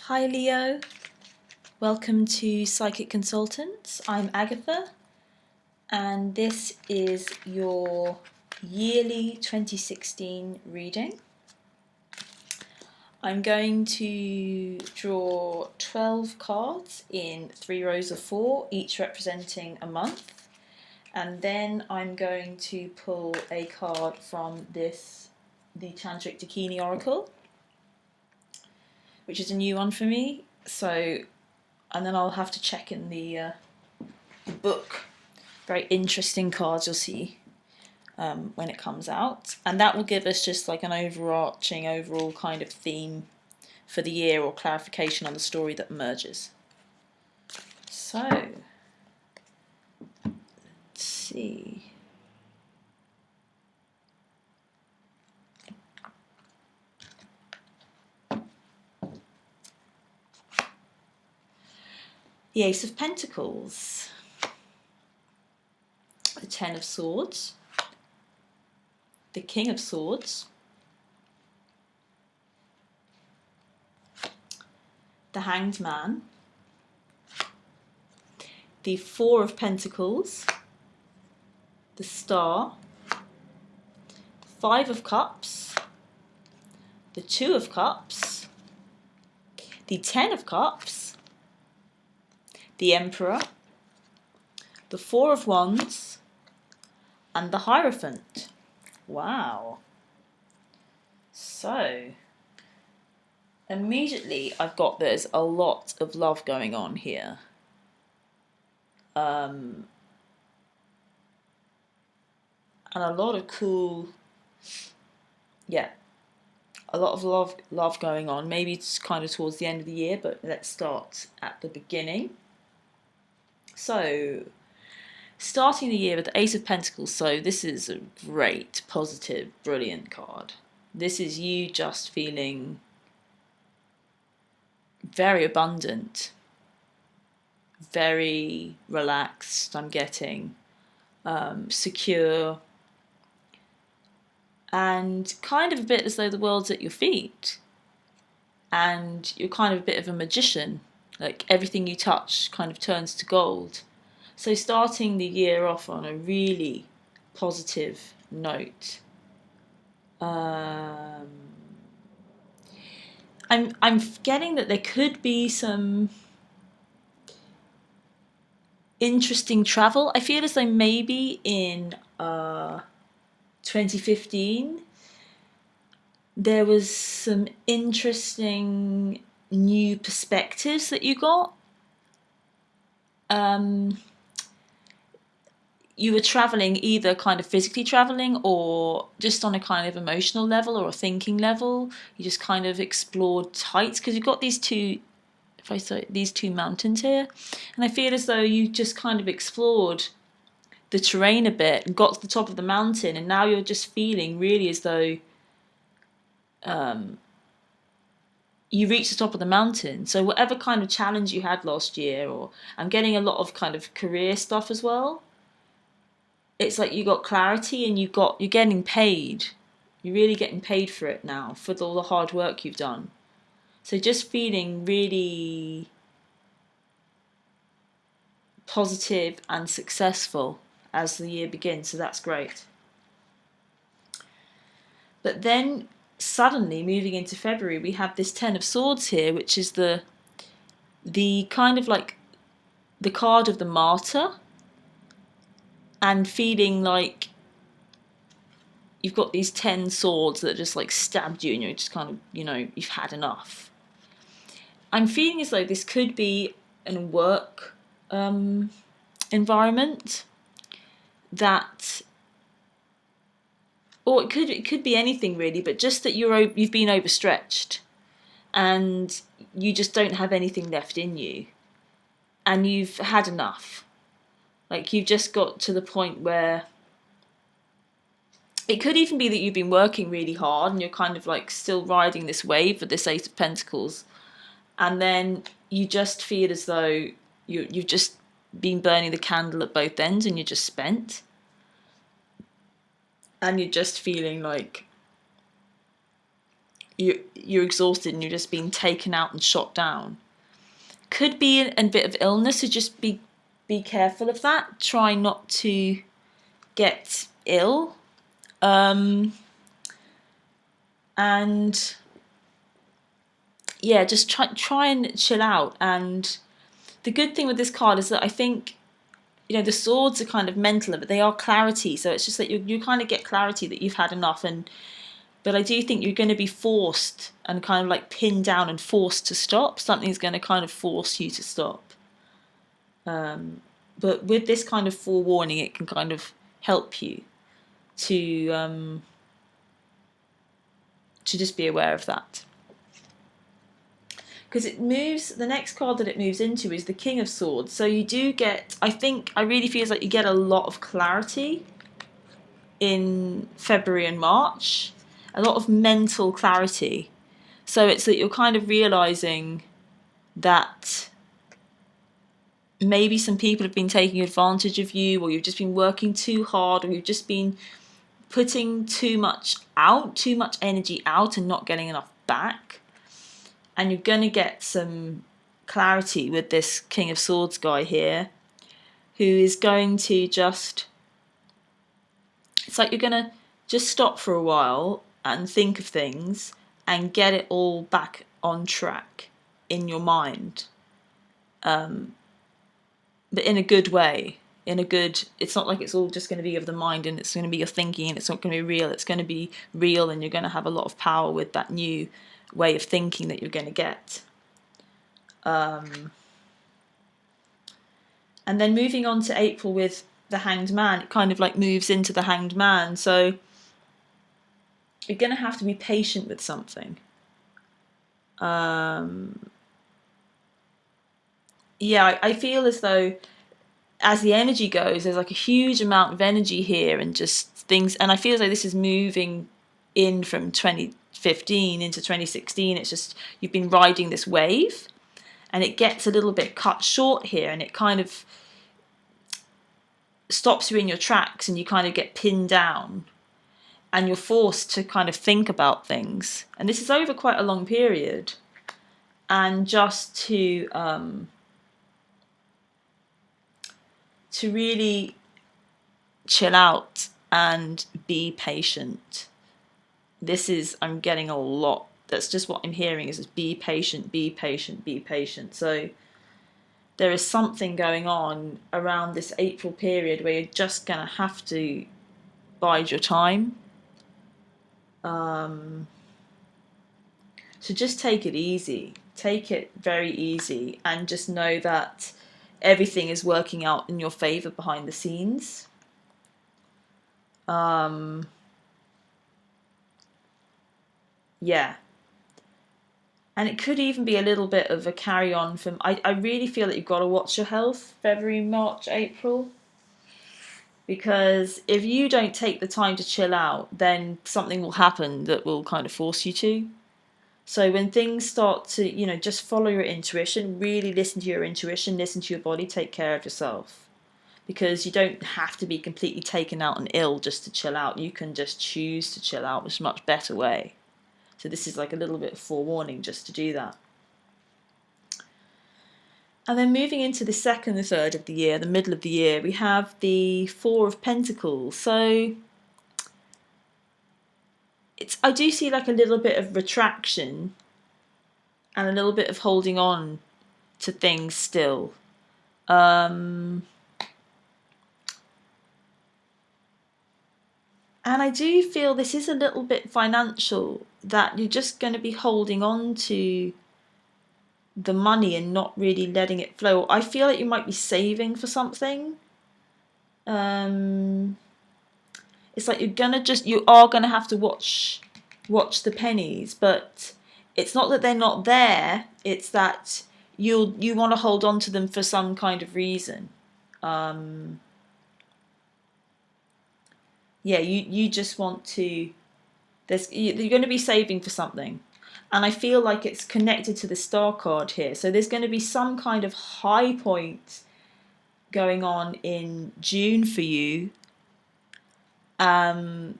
Hi Leo, welcome to Psychic Consultants. I'm Agatha and this is your yearly 2016 reading. I'm going to draw 12 cards in 3 rows of 4, each representing a month, and then I'm going to pull a card from the Tantric Dakini Oracle, which is a new one for me. And then I'll have to check in the book. Very interesting cards you'll see when it comes out, and that will give us just like an overall kind of theme for the year, or clarification on the story that emerges. So let's see. The Ace of Pentacles, the Ten of Swords, the King of Swords, the Hanged Man, the Four of Pentacles, the Star, Five of Cups, the Two of Cups, the Ten of Cups, the Emperor, the Four of Wands, and the Hierophant. Wow. So, immediately I've got there's a lot of love going on here. And a lot of cool, a lot of love going on. Maybe it's kind of towards the end of the year, but let's start at the beginning. So, starting the year with the Ace of Pentacles, so this is a great, positive, brilliant card. This is you just feeling very abundant, very relaxed, I'm getting, secure, and kind of a bit as though the world's at your feet. And you're kind of a bit of a magician, like everything you touch kind of turns to gold. So starting the year off on a really positive note. I'm getting that there could be some interesting travel. I feel as though maybe in 2015 there was some interesting new perspectives that you got. You were traveling, either kind of physically traveling or just on a kind of emotional level or a thinking level. You just kind of explored heights, because you've got these two, if I say these two mountains here, and I feel as though you just kind of explored the terrain a bit and got to the top of the mountain, and now you're just feeling really as though you reached the top of the mountain. So whatever kind of challenge you had last year, or I'm getting a lot of kind of career stuff as well. It's like you got clarity, and you're getting paid. You're really getting paid for it now, for all the hard work you've done. So just feeling really positive and successful as the year begins. So that's great. But then suddenly, moving into February, we have this Ten of Swords here, which is the kind of like the card of the martyr, and feeling like you've got these 10 swords that just like stabbed you, and you're just kind of, you've had enough. I'm feeling as though this could be a work environment that, or it could be anything really, but just that you've been overstretched and you just don't have anything left in you, and you've had enough. Like, you've just got to the point where it could even be that you've been working really hard and you're kind of like still riding this wave of this Eight of Pentacles, and then you just feel as though you've just been burning the candle at both ends, and you're just spent, and you're just feeling like you're exhausted and you're just being taken out and shot down. Could be a bit of illness, so just be careful of that. Try not to get ill. And yeah, just try and chill out. And the good thing with this card is that I think, the swords are kind of mental, but they are clarity. So it's just that you kind of get clarity that you've had enough. But I do think you're going to be forced and kind of like pinned down and forced to stop. Something's going to kind of force you to stop. But with this kind of forewarning, it can kind of help you to just be aware of that. Because the next card that it moves into is the King of Swords. So you do get, I really feel like you get a lot of clarity in February and March. A lot of mental clarity. So it's that you're kind of realising that maybe some people have been taking advantage of you, or you've just been working too hard, or you've just been putting too much energy out and not getting enough back. And you're going to get some clarity with this King of Swords guy here, who is going to just, it's like you're going to just stop for a while and think of things and get it all back on track in your mind. But in a good way. It's not like it's all just going to be of the mind and it's going to be your thinking and it's not going to be real. It's going to be real and you're going to have a lot of power with that new way of thinking that you're going to get. And then moving on to April with the Hanged Man, it kind of like moves into the Hanged Man. So you're going to have to be patient with something. Yeah, I feel as though as the energy goes, there's like a huge amount of energy here and just things. And I feel as though this is moving in from 2015 into 2016. It's just you've been riding this wave and it gets a little bit cut short here and it kind of stops you in your tracks and you kind of get pinned down and you're forced to kind of think about things. And this is over quite a long period. And just to really chill out and be patient. I'm getting a lot. That's just what I'm hearing is be patient, be patient, be patient. So there is something going on around this April period where you're just going to have to bide your time. So just take it easy. Take it very easy and just know that everything is working out in your favor behind the scenes. Yeah. And it could even be a little bit of a carry on from, I really feel that you've got to watch your health February, March, April. Because if you don't take the time to chill out, then something will happen that will kind of force you to. So when things start to, just follow your intuition, really listen to your intuition, listen to your body, take care of yourself. Because you don't have to be completely taken out and ill just to chill out. You can just choose to chill out, which is a much better way. So this is like a little bit of forewarning just to do that. And then moving into the second and third of the year, the middle of the year, we have the Four of Pentacles. So I do see like a little bit of retraction and a little bit of holding on to things still. And I do feel this is a little bit financial, that you're just going to be holding on to the money and not really letting it flow. I feel like you might be saving for something. It's like you are gonna have to watch the pennies, but it's not that they're not there. It's that you want to hold on to them for some kind of reason. Yeah, you just want to. You're going to be saving for something, and I feel like it's connected to the Star card here. So there's going to be some kind of high point going on in June for you. And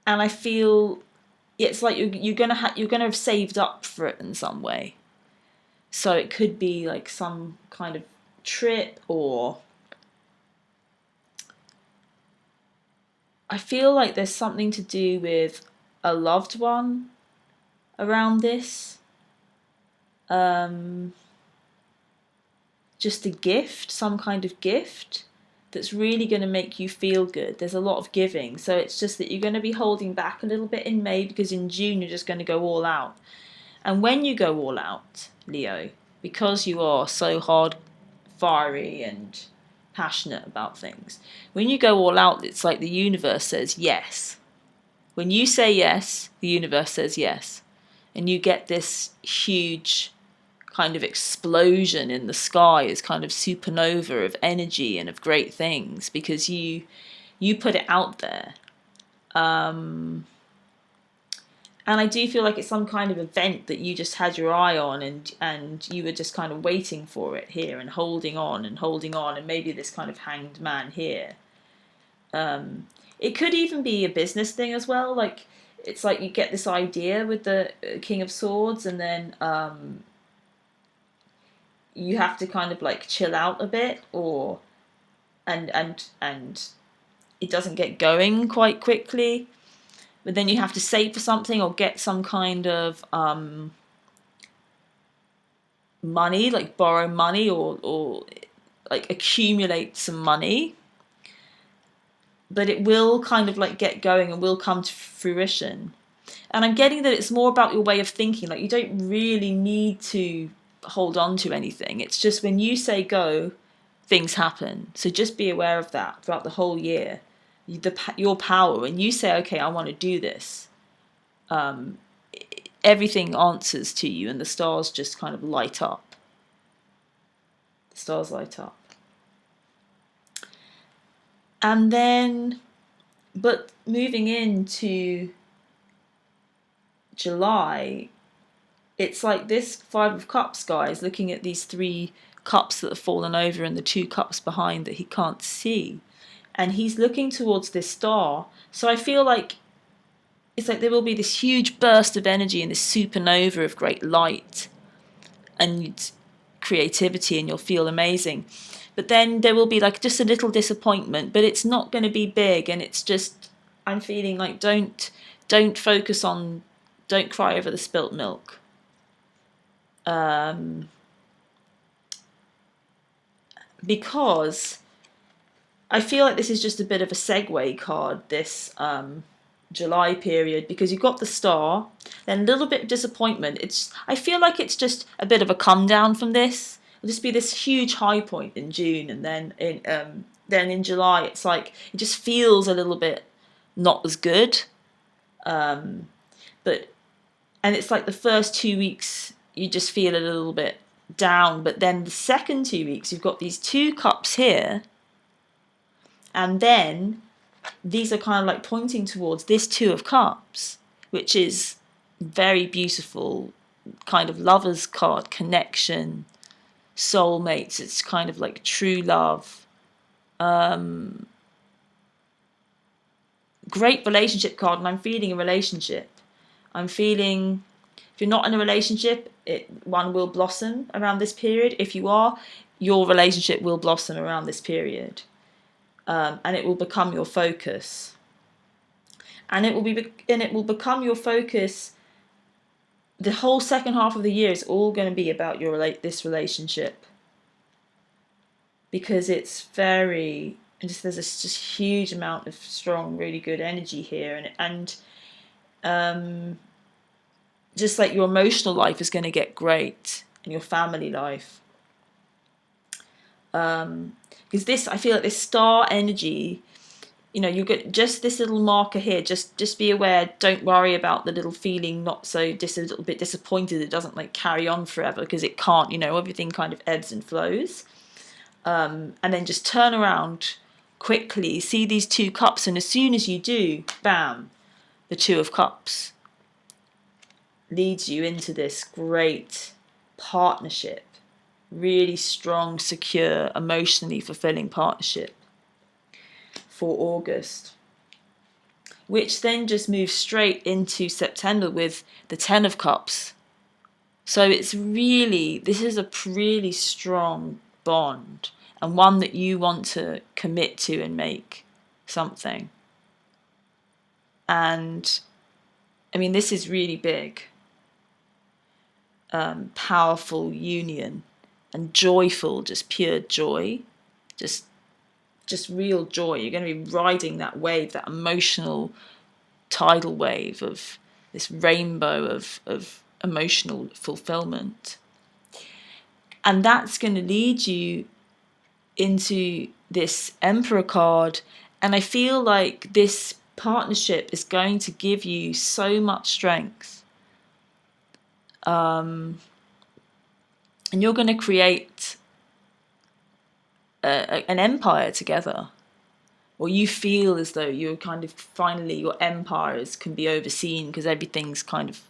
I feel, it's like you're gonna have saved up for it in some way. So it could be like some kind of trip, or I feel like there's something to do with a loved one around this. Just a gift, some kind of gift that's really going to make you feel good. There's a lot of giving, so it's just that you're going to be holding back a little bit in May, because in June you're just going to go all out. And when you go all out, Leo, because you are so hard, fiery and passionate about things, when you go all out, it's like the universe says yes. When you say yes, the universe says yes. And you get this huge kind of explosion in the sky, is kind of supernova of energy and of great things, because you put it out there. And I do feel like it's some kind of event that you just had your eye on, and you were just kind of waiting for it here, and holding on and holding on, and maybe this kind of hanged man here. It could even be a business thing as well. Like, it's like you get this idea with the King of Swords, and then you have to kind of like chill out a bit, or and it doesn't get going quite quickly. But then you have to save for something, or get some kind of money, like borrow money, or like accumulate some money. But it will kind of like get going and will come to fruition. And I'm getting that it's more about your way of thinking. Like, you don't really need to hold on to anything. It's just when you say go, things happen. So just be aware of that throughout the whole year. Your power, when you say, okay, I want to do this, everything answers to you, and the stars just kind of light up. The stars light up. And then, but moving into July, it's like this Five of Cups guy is looking at these 3 cups that have fallen over, and the 2 cups behind that he can't see. And he's looking towards this star. So I feel like it's like there will be this huge burst of energy and this supernova of great light and creativity, and you'll feel amazing. But then there will be like just a little disappointment, but it's not going to be big. And it's just, I'm feeling like don't focus on, don't cry over the spilt milk. Because I feel like this is just a bit of a segue card, this July period, because you've got the star, then a little bit of disappointment. I feel like it's just a bit of a come down from this. It'll just be this huge high point in June, and then in July it's like it just feels a little bit not as good. But it's like the first 2 weeks you just feel a little bit down, but then the second 2 weeks you've got these 2 cups here, and then these are kind of like pointing towards this 2 of Cups, which is very beautiful, kind of lover's card, connection, soulmates. It's kind of like true love. Great relationship card, and I'm feeling a relationship. I'm feeling, if you're not in a relationship, one will blossom around this period. If you are, your relationship will blossom around this period. And it will become your focus. And it will become your focus. The whole second half of the year is all going to be about this relationship, because it's there's just huge amount of strong, really good energy here, and just like your emotional life is going to get great, and your family life. Because I feel like this star energy, you get just this little marker here. Just be aware. Don't worry about the little feeling, not so a little bit disappointed. It doesn't like carry on forever, because it can't. Everything kind of ebbs and flows. And then just turn around quickly. See these 2 cups, and as soon as you do, bam, the 2 of Cups leads you into this great partnership. Really strong, secure, emotionally fulfilling partnership for August. which then just moves straight into September with the Ten of Cups. So this is a really strong bond, and one that you want to commit to and make something. And I mean, this is really big. Powerful union and joyful, just pure joy, just real joy. You're going to be riding that wave, that emotional tidal wave of this rainbow of emotional fulfillment. And that's going to lead you into this Emperor card. And I feel like this partnership is going to give you so much strength. And you're going to create an empire together. Or you feel as though you're kind of finally, your empires can be overseen because everything's kind of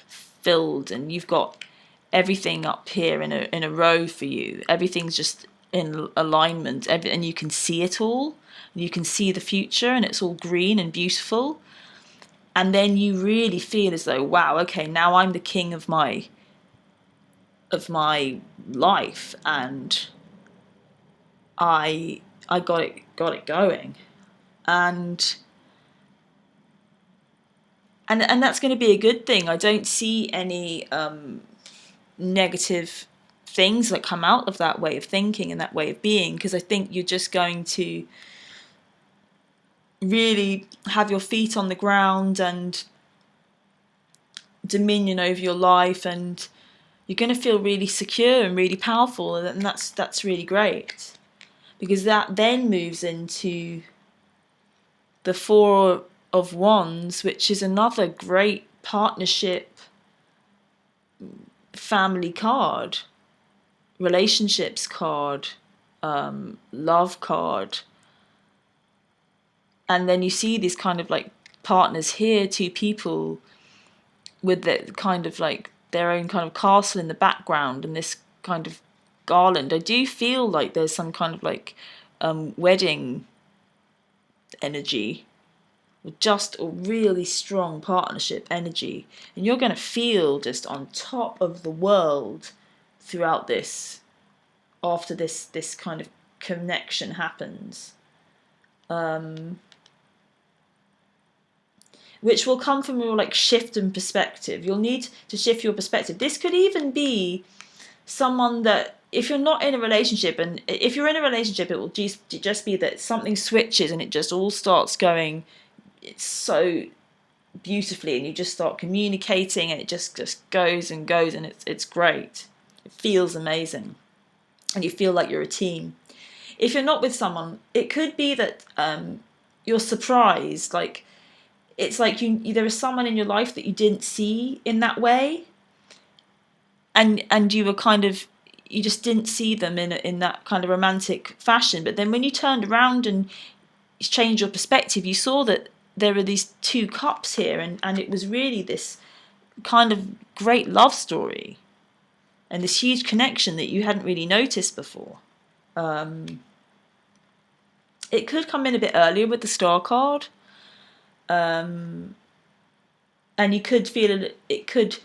filled and you've got everything up here in a row for you. Everything's just in alignment, and you can see it all. You can see the future, and it's all green and beautiful. And then you really feel as though, wow, okay, now I'm the king of my life, and I got it going, and that's going to be a good thing. I don't see any negative things that come out of that way of thinking and that way of being, because I think you're just going to really have your feet on the ground and dominion over your life, and you're going to feel really secure and really powerful, and that's really great, because that then moves into the Four of Wands, which is another great partnership, family card, relationships card, love card. And then you see these kind of like partners here, two people with the kind of like their own kind of castle in the background and this kind of garland. I do feel like there's some kind of like wedding energy, just a really strong partnership energy, and you're going to feel just on top of the world throughout this, after this kind of connection happens, which will come from your like shift in perspective. You'll need to shift your perspective. This could even be someone that, if you're not in a relationship, and if you're in a relationship, it will just be that something switches and it just all starts going, it's so beautifully, and you just start communicating, and it just goes and goes, and it's great. It feels amazing, and you feel like you're a team. If you're not with someone, it could be that you're surprised, like it's like there is someone in your life that you didn't see in that way, and you were kind of, you just didn't see them in that kind of romantic fashion. But then when you turned around and changed your perspective, you saw that there were these two cups here, and it was really this kind of great love story and this huge connection that you hadn't really noticed before. It could come in a bit earlier with the Star card, and you could feel it could.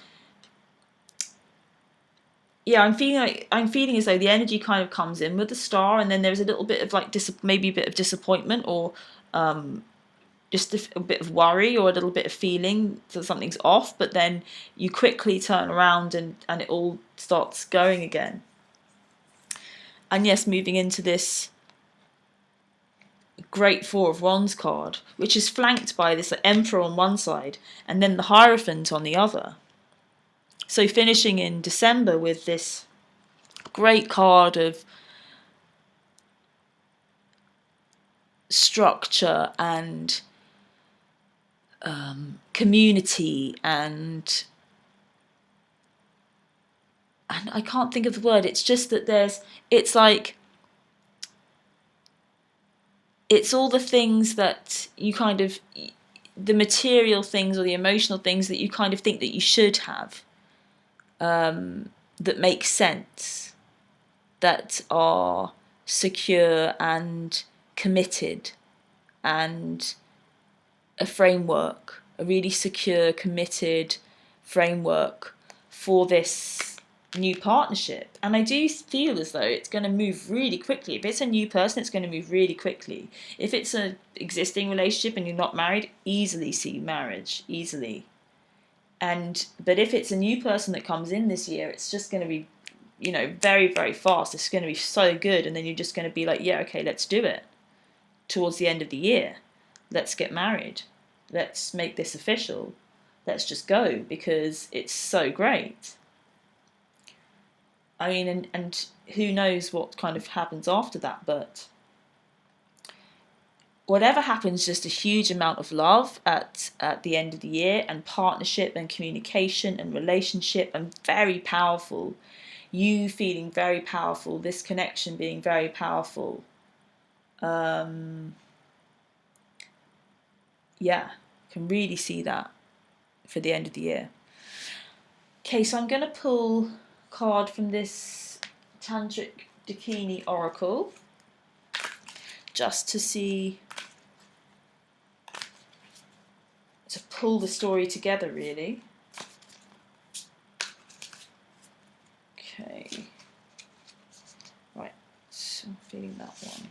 Yeah, I'm feeling as though the energy kind of comes in with the Star, and then there's a little bit of like maybe a bit of disappointment, or just a bit of worry, or a little bit of feeling that something's off, but then you quickly turn around and it all starts going again. And yes, moving into this great Four of Wands card, which is flanked by this Emperor on one side and then the Hierophant on the other. So finishing in December with this great card of structure and community, and I can't think of the word. It's just that it's like, it's all the things that you kind of, the material things or the emotional things that you kind of think that you should have, that make sense, that are secure and committed and a framework, a really secure, committed framework for this new partnership. And I do feel as though it's going to move really quickly. If it's a new person, it's going to move really quickly. If it's an existing relationship and you're not married, easily see marriage, easily. But if it's a new person that comes in this year, it's just going to be, very, very fast. It's going to be so good. And then you're just going to be like, yeah, okay, let's do it. Towards the end of the year, let's get married. Let's make this official. Let's just go, because it's so great. I mean, and who knows what kind of happens after that, but whatever happens, just a huge amount of love at the end of the year, and partnership and communication and relationship, and very powerful. You feeling very powerful, this connection being very powerful. Yeah, can really see that for the end of the year. Okay, so I'm going to pull a card from this Tantric Dakini Oracle, just to see, to pull the story together, really. Okay. Right, so I'm feeling that one.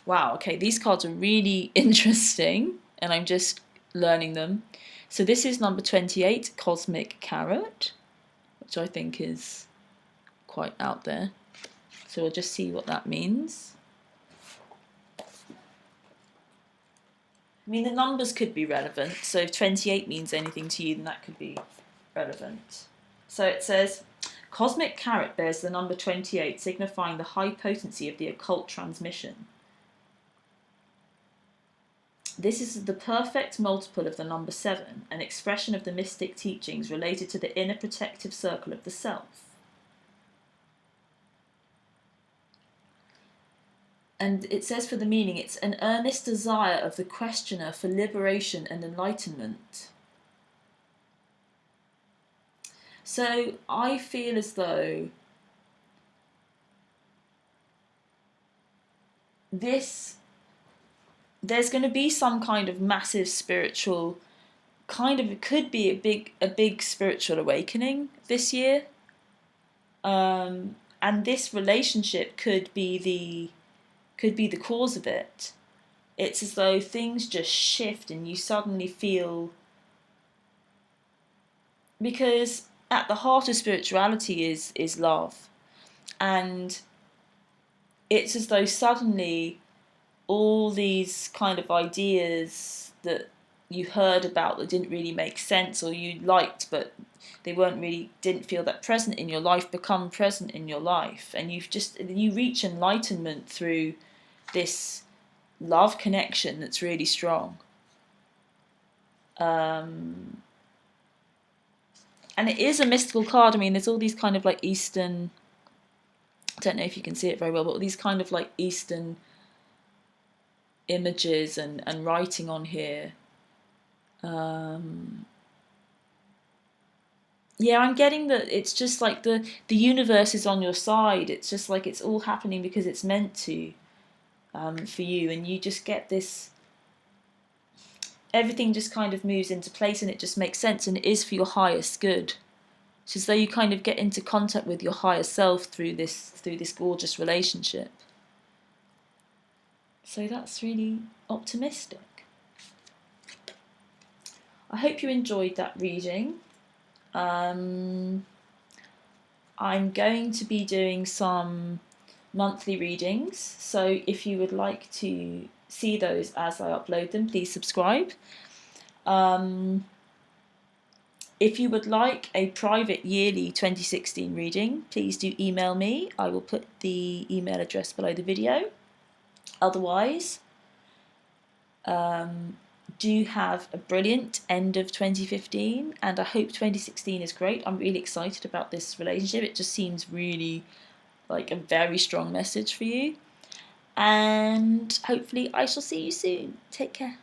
Wow, okay, these cards are really interesting, and I'm just learning them. So this is number 28, Cosmic Carrot, which I think is quite out there. So we'll just see what that means. I mean, the numbers could be relevant. So if 28 means anything to you, then that could be relevant. So it says, Cosmic Carrot bears the number 28, signifying the high potency of the occult transmission. This is the perfect multiple of the number 7, an expression of the mystic teachings related to the inner protective circle of the self. And it says for the meaning, it's an earnest desire of the questioner for liberation and enlightenment. So I feel as though there's going to be some kind of massive spiritual, it could be a big spiritual awakening this year. And this relationship could be the cause of it. It's as though things just shift and you suddenly feel, because at the heart of spirituality is love, and it's as though suddenly all these kind of ideas that you heard about that didn't really make sense, or you liked but they didn't feel that present in your life, become present in your life, and you reach enlightenment through this love connection that's really strong. And it is a mystical card. I mean, there's all these kind of like Eastern, I don't know if you can see it very well, but all these kind of like Eastern images and writing on here. Yeah, I'm getting that it's just like the universe is on your side. It's just like it's all happening because it's meant to, for you, and you just get this, everything just kind of moves into place and it just makes sense, and it is for your highest good. It's as though you kind of get into contact with your higher self through this gorgeous relationship. So that's really optimistic. I hope you enjoyed that reading. I'm going to be doing some monthly readings, so if you would like to see those as I upload them, please subscribe. If you would like a private yearly 2016 reading, please do email me. I will put the email address below the video. Otherwise, do have a brilliant end of 2015, and I hope 2016 is great. I'm really excited about this relationship. It just seems really like a very strong message for you, and hopefully I shall see you soon. Take care.